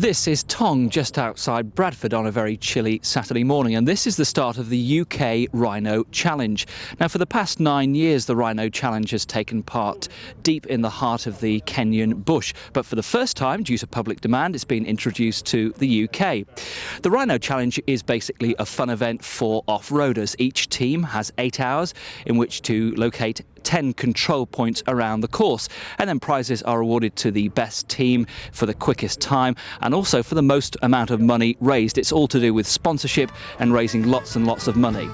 This is Tong, just outside Bradford on a very chilly Saturday morning, and this is the start of the UK Rhino Challenge. Now, for the past 9 years, the Rhino Challenge has taken part deep in the heart of the Kenyan bush, but for the first time, due to public demand, it's been introduced to the UK. The Rhino Challenge is basically a fun event for off-roaders. Each team has 8 hours in which to locate 10 control points around the course, and then prizes are awarded to the best team for the quickest time and also for the most amount of money raised. It's all to do with sponsorship and raising lots and lots of money.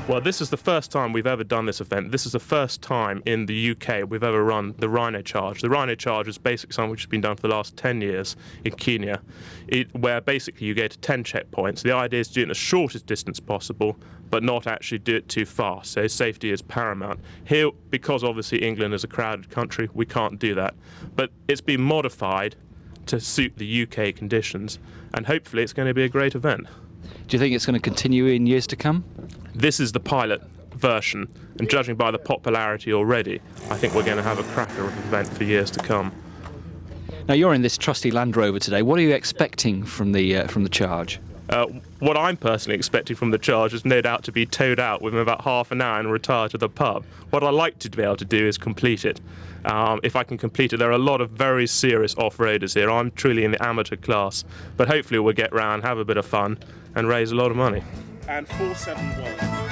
Well, this is the first time we've ever done this event. This is the first time in the UK we've ever run the Rhino Charge. The Rhino Charge is basically something which has been done for the last 10 years in Kenya, where basically you go to 10 checkpoints. The idea is to do it in the shortest distance possible, but not actually do it too fast. So safety is paramount. Here, because obviously England is a crowded country, we can't do that. But it's been modified to suit the UK conditions, and hopefully it's going to be a great event. Do you think it's going to continue in years to come? This is the pilot version, and judging by the popularity already, I think we're going to have a cracker of an event for years to come. Now, you're in this trusty Land Rover today. What are you expecting from the charge? What I'm personally expecting from the charge is no doubt to be towed out within about half an hour and retire to the pub. What I like to be able to do is complete it. If I can complete it, there are a lot of very serious off-roaders here. I'm truly in the amateur class, but hopefully we'll get round, have a bit of fun and raise a lot of money. And 471. 99.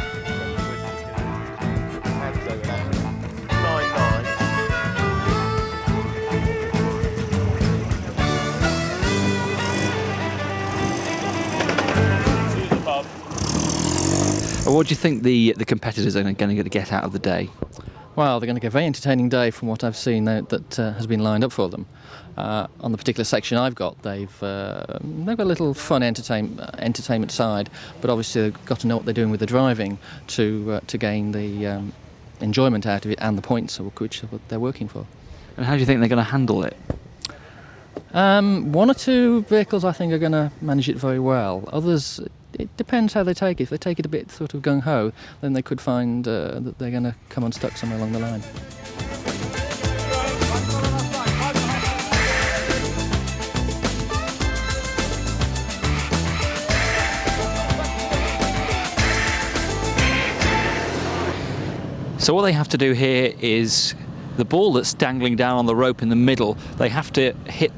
What do you think the competitors are going to get out of the day? Well, they're going to get a very entertaining day from what I've seen that has been lined up for them. On the particular section I've got, they've got a little fun entertainment side, but obviously they've got to know what they're doing with the driving to gain the enjoyment out of it and the points which they're working for. And how do you think they're going to handle it? One or two vehicles I think are going to manage it very well. Others, it depends how they take it. If they take it a bit sort of gung-ho, then they could find that they're going to come unstuck somewhere along the line. So what they have to do here is the ball that's dangling down on the rope in the middle, they have to hit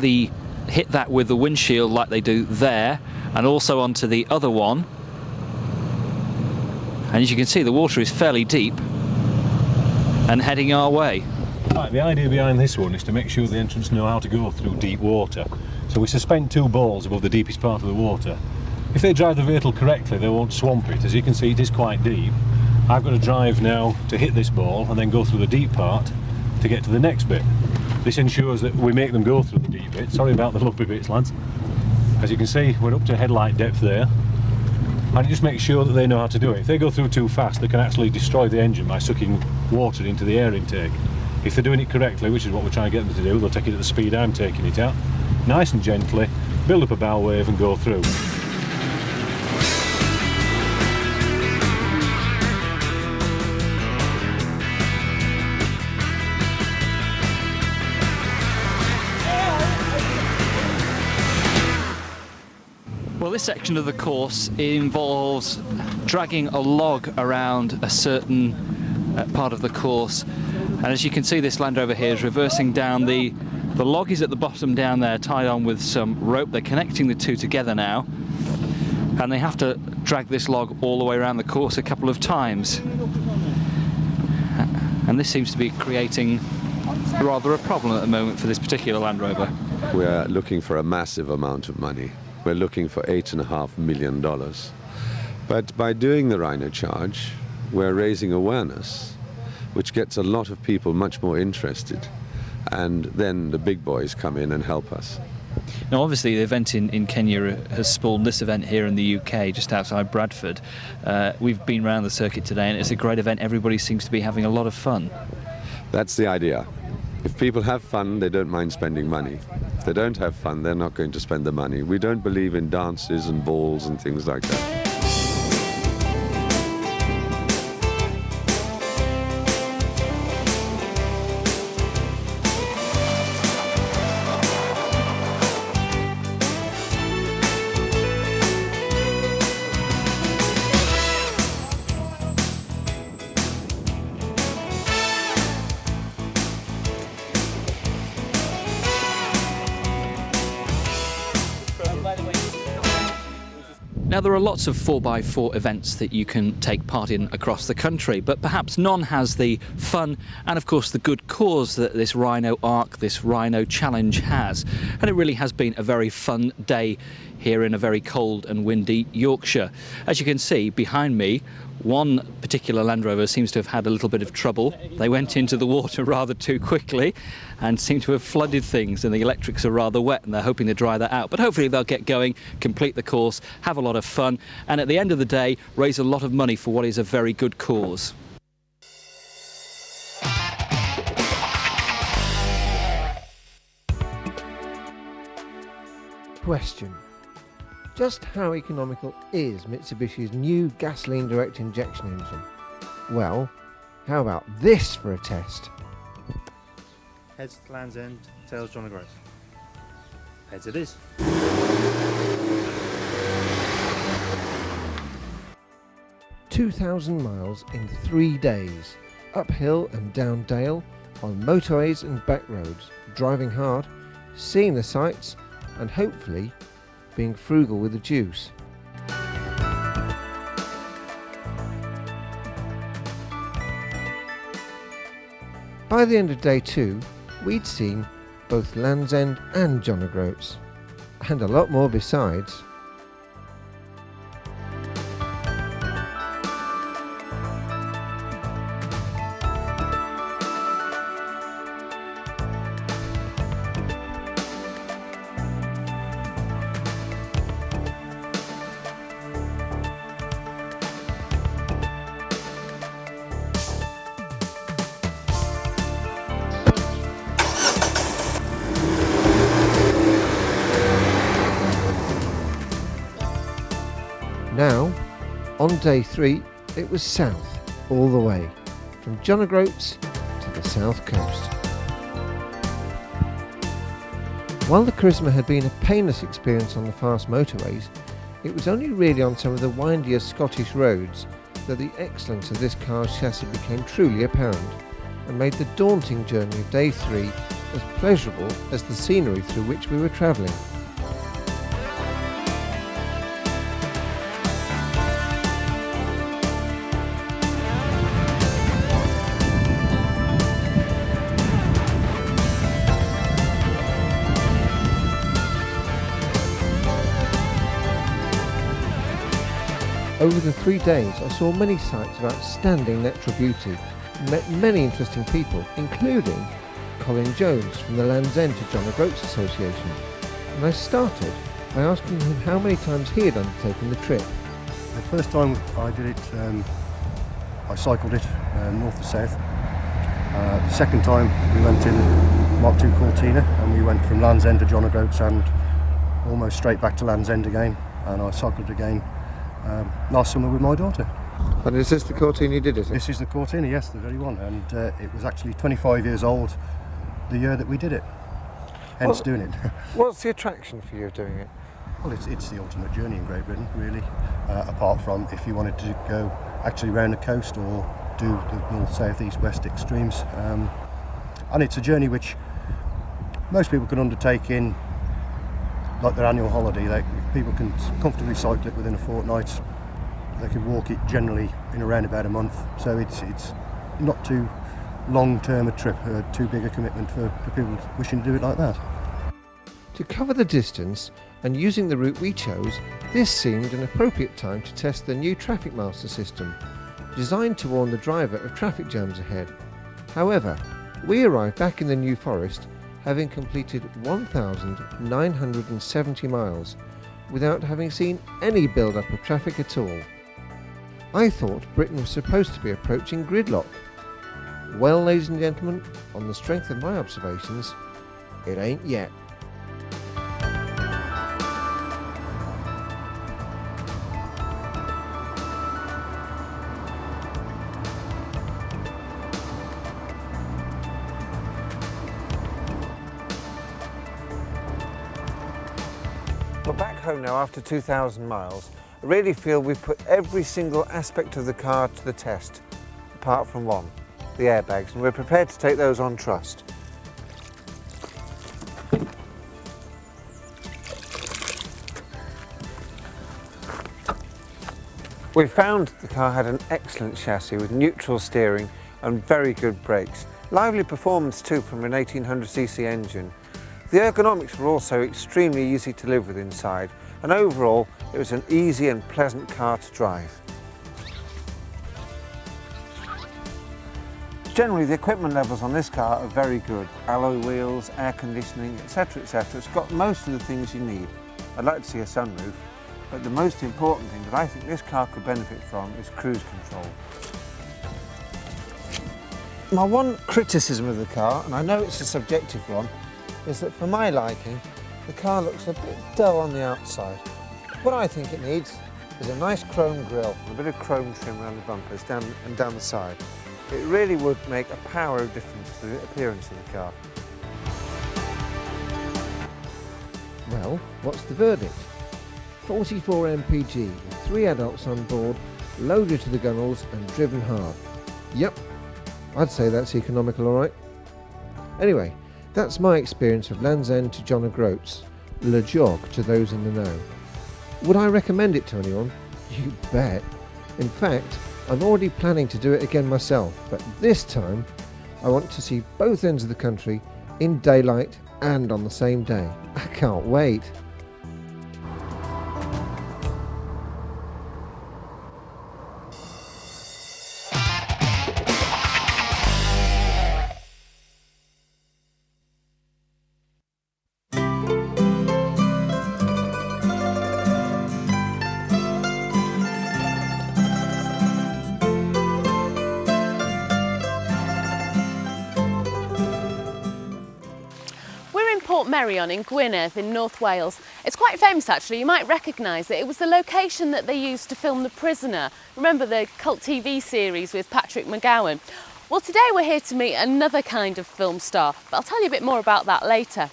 that with the windshield like they do there, and also onto the other one. And as you can see, the water is fairly deep and heading our way. Right, the idea behind this one is to make sure the entrants know how to go through deep water. So we suspend 2 balls above the deepest part of the water. If they drive the vehicle correctly, they won't swamp it. As you can see, it is quite deep. I've got to drive now to hit this ball and then go through the deep part to get to the next bit. This ensures that we make them go through the deep bit. Sorry about the lumpy bits, lads. As you can see, we're up to headlight depth there, and it just makes sure that they know how to do it. If they go through too fast, they can actually destroy the engine by sucking water into the air intake. If they're doing it correctly, which is what we're trying to get them to do, they'll take it at the speed I'm taking it at, nice and gently, build up a bow wave and go through. Well, this section of the course involves dragging a log around a certain part of the course, and as you can see, this Land Rover here is reversing down. The log is at the bottom down there, tied on with some rope. They're connecting the two together now, and they have to drag this log all the way around the course a couple of times, and this seems to be creating rather a problem at the moment for this particular Land Rover. We are looking for a massive amount of money. We're looking for $8.5 million. But by doing the Rhino Charge, we're raising awareness, which gets a lot of people much more interested. And then the big boys come in and help us. Now, obviously, the event in Kenya has spawned this event here in the UK, just outside Bradford. We've been around the circuit today, and it's a great event. Everybody seems to be having a lot of fun. That's the idea. If people have fun, they don't mind spending money. they don't have fun, they're not going to spend the money. We don't believe in dances and balls and things like that. Now, there are lots of 4x4 events that you can take part in across the country, but perhaps none has the fun and, of course, the good cause that this Rhino Arc, this Rhino Challenge has. And it really has been a very fun day here in a very cold and windy Yorkshire. As you can see behind me, one particular Land Rover seems to have had a little bit of trouble. They went into the water rather too quickly and seem to have flooded things, and the electrics are rather wet, and they're hoping to dry that out. But hopefully they'll get going, complete the course, have a lot of fun, and at the end of the day raise a lot of money for what is a very good cause. Question. Just how economical is Mitsubishi's new gasoline direct injection engine? Well, how about this for a test? Heads to Land's End, tails John O'Groats. Heads it is. 2,000 miles in 3 days, uphill and down dale, on motorways and back roads, driving hard, seeing the sights, and hopefully being frugal with the juice. By the end of day 2, we'd seen both Land's End and John O'Groats, and a lot more besides. Now, on day 3, it was south all the way, from John O'Groats to the south coast. While the Charisma had been a painless experience on the fast motorways, it was only really on some of the windier Scottish roads that the excellence of this car's chassis became truly apparent, and made the daunting journey of day 3 as pleasurable as the scenery through which we were travelling. Over the 3 days, I saw many sights of outstanding natural beauty and met many interesting people, including Colin Jones from the Land's End to John O'Groats Association. And I started by asking him how many times he had undertaken the trip. The first time I did it, I cycled it north to south. The second time we went in Mark II Cortina, and we went from Land's End to John O'Groats and almost straight back to Land's End again, and I cycled again last summer with my daughter. And is this the Cortina you did, is it? This is the Cortina, yes, the very one, and it was actually 25 years old the year that we did it, hence doing it. What's the attraction for you of doing it? Well, it's the ultimate journey in Great Britain, really, apart from if you wanted to go actually round the coast or do the north, south, east, west extremes. And it's a journey which most people can undertake in like their annual holiday. People can comfortably cycle it within a fortnight. They can walk it generally in around about a month. So it's not too long-term a trip, too big a commitment for people wishing to do it like that. To cover the distance and using the route we chose, this seemed an appropriate time to test the new Traffic Master system, designed to warn the driver of traffic jams ahead. However, we arrived back in the New Forest having completed 1,970 miles without having seen any build-up of traffic at all. I thought Britain was supposed to be approaching gridlock. Well, ladies and gentlemen, on the strength of my observations, it ain't yet. home now after 2,000 miles, I really feel we've put every single aspect of the car to the test, apart from one, the airbags, and we're prepared to take those on trust. We found the car had an excellent chassis with neutral steering and very good brakes. Lively performance too from an 1800cc engine. The ergonomics were also extremely easy to live with inside, and overall it was an easy and pleasant car to drive. Generally the equipment levels on this car are very good. Alloy wheels, air conditioning, etc, etc. It's got most of the things you need. I'd like to see a sunroof. But the most important thing that I think this car could benefit from is cruise control. My one criticism of the car, and I know it's a subjective one, is that for my liking, the car looks a bit dull on the outside. What I think it needs is a nice chrome grille and a bit of chrome trim around the bumpers down the side. It really would make a power of difference to the appearance of the car. Well, what's the verdict? 44 mpg with 3 adults on board, loaded to the gunnels and driven hard. Yep, I'd say that's economical, alright. Anyway, that's my experience of Land's End to John O'Groats, Le Jog to those in the know. Would I recommend it to anyone? You bet. In fact, I'm already planning to do it again myself, but this time I want to see both ends of the country in daylight and on the same day. I can't wait. Portmeirion in Gwynedd in North Wales. It's quite famous actually, you might recognise it. It was the location that they used to film The Prisoner. Remember the cult TV series with Patrick McGowan? Well, today we're here to meet another kind of film star, but I'll tell you a bit more about that later.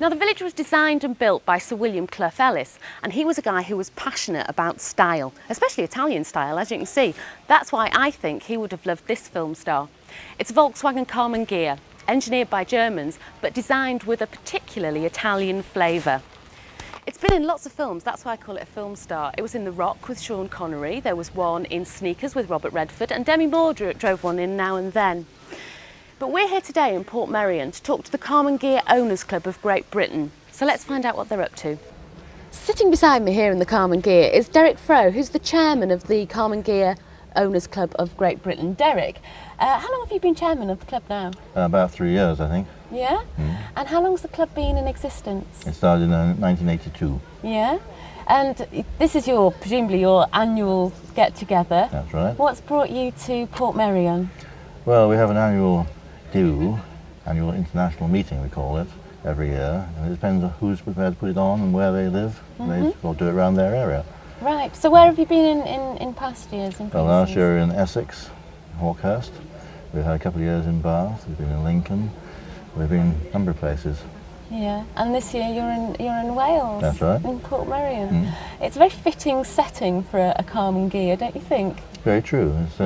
Now, the village was designed and built by Sir William Clough Ellis, and he was a guy who was passionate about style, especially Italian style, as you can see. That's why I think he would have loved this film star. It's a Volkswagen Karmann Ghia, engineered by Germans, but designed with a particularly Italian flavour. It's been in lots of films, that's why I call it a film star. It was in The Rock with Sean Connery, there was one in Sneakers with Robert Redford, and Demi Moore drove one in Now and Then. But we're here today in Portmeirion to talk to the Karmann Owners Club of Great Britain. So let's find out what they're up to. Sitting beside me here in the Karmann is Derek Froh, who's the chairman of the Karmann Owners Club of Great Britain. Derek, how long have you been chairman of the club now? About 3 years, I think. Yeah? And how long's the club been in existence? It started in 1982. Yeah? And this is presumably your annual get-together. That's right. What's brought you to Portmeirion? Well, we have an annual annual international meeting we call it, every year. And it depends on who's prepared to put it on and where they live. They will do it around their area. Right, so where have you been in past years? Well, last year in Essex, Hawkhurst. We've had a couple of years in Bath, we've been in Lincoln, we've been a number of places. Yeah, and this year you're in Wales. That's right. In Portmeirion. It's a very fitting setting for a Karmann Ghia, don't you think? Very true. It's,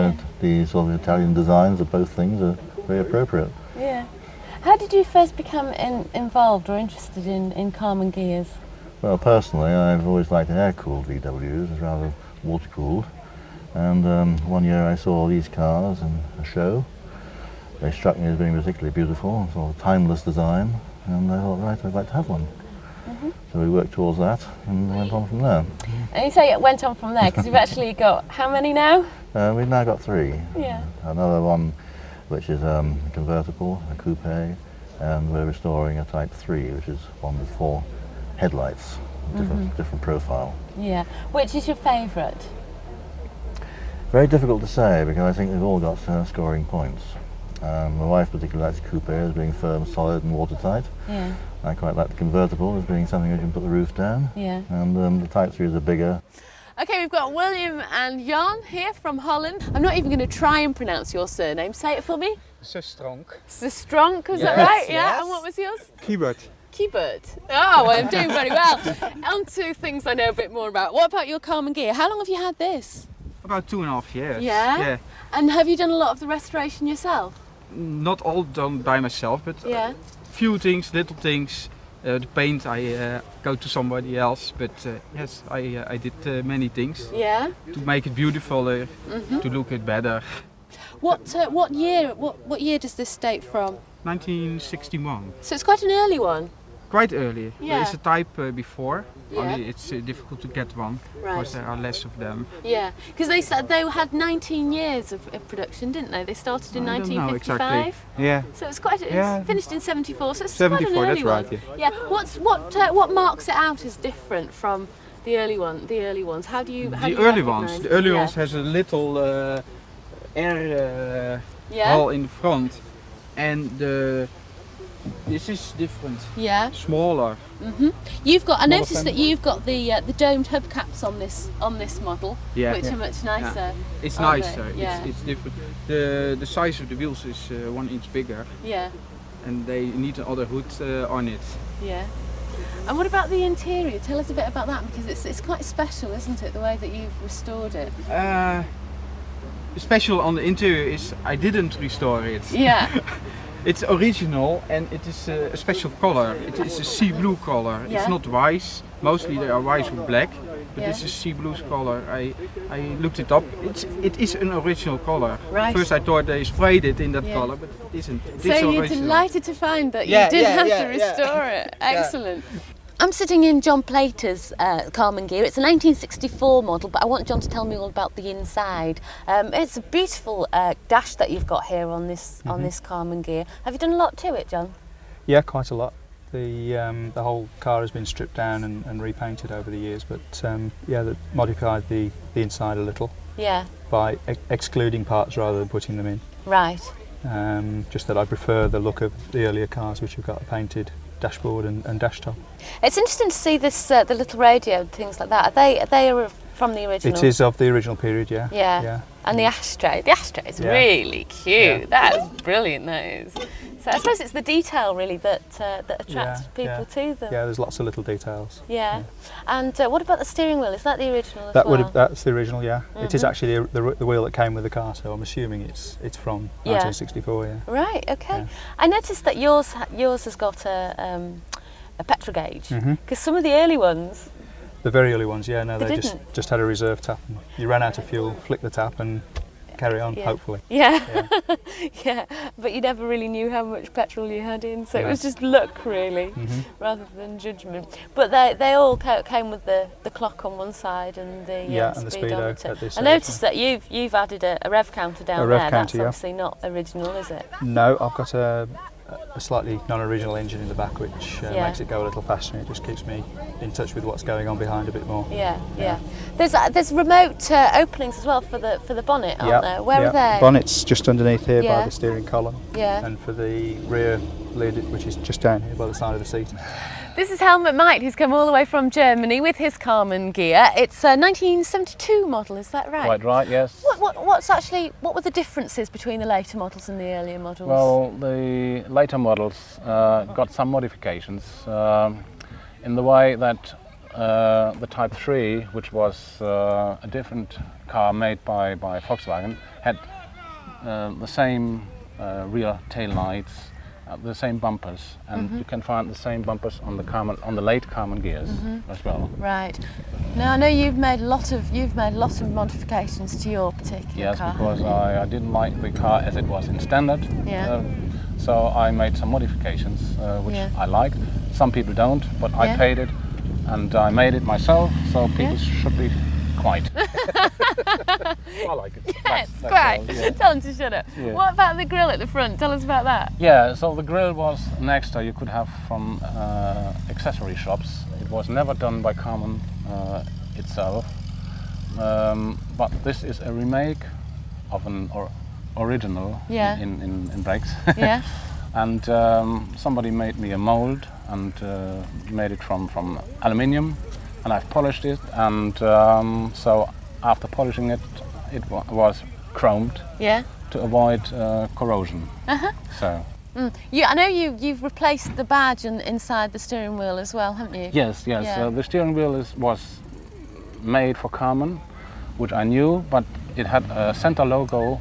the sort of Italian designs of both things are very appropriate. Yeah. How did you first become involved or interested in Karmann Ghias? Well, personally, I've always liked air-cooled VWs, rather water-cooled. And one year I saw these cars in a show. They struck me as being particularly beautiful, sort of timeless design, and I thought, right, I'd like to have one. So we worked towards that and went on from there. And you say it went on from there because you've actually got how many now? We've now got 3. Yeah. Another one which is a convertible, a coupe, and we're restoring a Type 3, which is one with 4 headlights. different profile. Yeah. Which is your favourite? Very difficult to say because I think they've all got scoring points. My wife particularly likes coupe as being firm, solid and watertight. Yeah. I quite like the convertible as being something you can put the roof down. Yeah. And the Type 3 is a bigger. Okay, we've got William and Jan here from Holland. I'm not even going to try and pronounce your surname. Say it for me. Stronk. Stronk, was that right? Yeah. And what was yours? Keyboard. Keyboard. Oh, well, I'm doing very well. On to things I know a bit more about. What about your Karmann gear? How long have you had this? About 2.5 years. Yeah? And have you done a lot of the restoration yourself? Not all done by myself, but Yeah. few things, little things. The paint I go to somebody else, but yes, I did many things Yeah. to make it beautiful, to look it better. What year does this date from? 1961, So it's quite an early one. quite early. Yeah. There is a type before, Yeah. only it's difficult to get one Right. because there are less of them. Yeah, because they said they had 19 years of production, didn't they? They started in I don't know 1955. exactly. Yeah. So it's quite. It's Yeah. finished in 74. So it's 74, quite an early that's one. right, Yeah. What marks it out as different from the early ones? How do you? How do The you early recognise ones. it? The early Yeah. ones has a little air Yeah. hole in front, and this is different. Yeah. Smaller. You've got. I Smaller noticed that fender. you've got the domed hubcaps on this model, Yeah. which are much nicer. It's aren't nicer. they? Yeah. It's different. The size of the wheels is 1 inch bigger, Yeah. and they need another hood on it. Yeah. And what about the interior? Tell us a bit about that because it's quite special, isn't it? The way that you've restored it. Special on the interior is I didn't restore it. Yeah. It's original and it is a special color. It is a sea blue color. Yeah. It's not white. Mostly they are white with black, but Yeah. this is sea blue color. I looked it up. It is an original color. Right. First I thought they sprayed it in that Yeah. color, but it isn't. So It's you're original. delighted to find that Yeah, you didn't yeah, have yeah, to yeah. restore it. Excellent. I'm sitting in John Plater's Karmann gear. It's a 1964 model, but I want John to tell me all about the inside. It's a beautiful dash that you've got here on this Karmann gear. Have you done a lot to it, John? Yeah, quite a lot. The whole car has been stripped down and repainted over the years, but yeah, they modified the inside a little Yeah. by excluding parts rather than putting them in. Right. Just that I prefer the look of the earlier cars, which have got a painted dashboard and dash top. It's interesting to see this the little radio and things like that. Are they from the original? It is of the original period, yeah. Yeah. And the ashtray. The ashtray is Yeah. really cute. Yeah. That is brilliant. That is. So I suppose it's the detail really that attracts people to them. Yeah, there's lots of little details. Yeah. And what about the steering wheel? Is that the original as well? That's the original, yeah. It is actually the wheel that came with the car, so I'm assuming it's from 1964, yeah. Right. Okay. Yeah. I noticed that yours has got a petrol gauge Mhm. because some of the early ones. The very early ones, yeah, no, They they didn't? just had a reserve tap. And you ran out of fuel, flick the tap and carry on, Yeah. hopefully. Yeah. Yeah. But you never really knew how much petrol you had in, so it Yeah. was just luck really, rather than judgment. But they all came with the clock on one side and the Yeah, and the speedometer. speedo at this I stage, noticed that you've added a rev counter down A rev there. counter, yeah. That's obviously not original, is it? No, I've got a slightly non-original engine in the back, which Yeah. makes it go a little faster. It just keeps me in touch with what's going on behind a bit more. Yeah, yeah. There's remote openings as well for the bonnet, aren't there? Where are they? Bonnet's just underneath here Yeah. by the steering column. Yeah. And for the rear lid, which is just down here by the side of the seat. This is Helmut Meit, who's come all the way from Germany with his Karmann gear. It's a 1972 model, is that right? Quite right, yes. What were the differences between the later models and the earlier models? Well, the later models got some modifications in the way that the Type 3, which was a different car made by Volkswagen, had the same rear tail lights, the same bumpers, and you can find the same bumpers on the late Karmann gears as well. Right. Now I know you've made a lot of modifications to your particular Yes, car. because I didn't like the car as it was in standard. Yeah. So I made some modifications which Yeah. I liked. Some people don't, but I Yeah. paid it and I made it myself, so people should be quiet. I like it. Yes, That's great. all, yeah. Tell them to shut up. Yeah. What about the grille at the front? Tell us about that. Yeah, so the grill was an extra you could have from accessory shops. It was never done by Karmann itself, but this is a remake of an original in brakes. Yeah. And somebody made me a mold and made it from aluminium, and I've polished it, and so after polishing it, it was chromed to avoid corrosion. So. I know you've replaced the badge inside the steering wheel as well, haven't you? Yes. Yeah. The steering wheel was made for Karmann, which I knew, but it had a center logo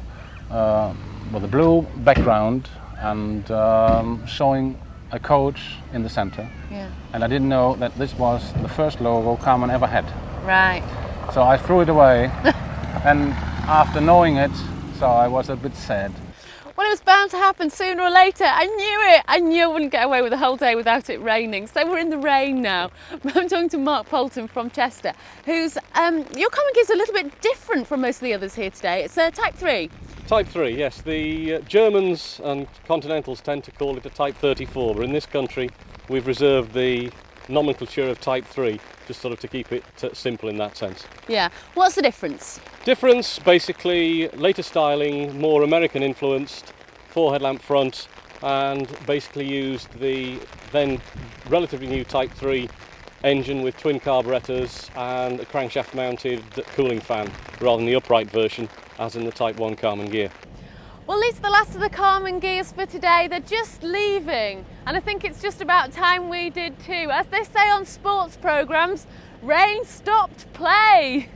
with a blue background and showing a coach in the center. Yeah. And I didn't know that this was the first logo Karmann ever had. Right. So I threw it away, and after knowing it, so I was a bit sad. Well, it was bound to happen sooner or later. I knew it. I knew I wouldn't get away with the whole day without it raining. So we're in the rain now. I'm talking to Marc Poulton from Chester, who's your Karmann is a little bit different from most of the others here today. It's a Type 3. Type 3, yes. The Germans and Continentals tend to call it a Type 34, but in this country we've reserved the nomenclature of Type 3, just sort of to keep it simple in that sense. Yeah. What's the difference? Difference, basically, later styling, more American influenced, 4 headlamp front, and basically used the then relatively new Type 3 engine with twin carburetors and a crankshaft mounted cooling fan, rather than the upright version as in the Type 1 Karmann gear. Well, these are the last of the Karmann gears for today. They're just leaving, and I think it's just about time we did too. As they say on sports programmes, rain stopped play.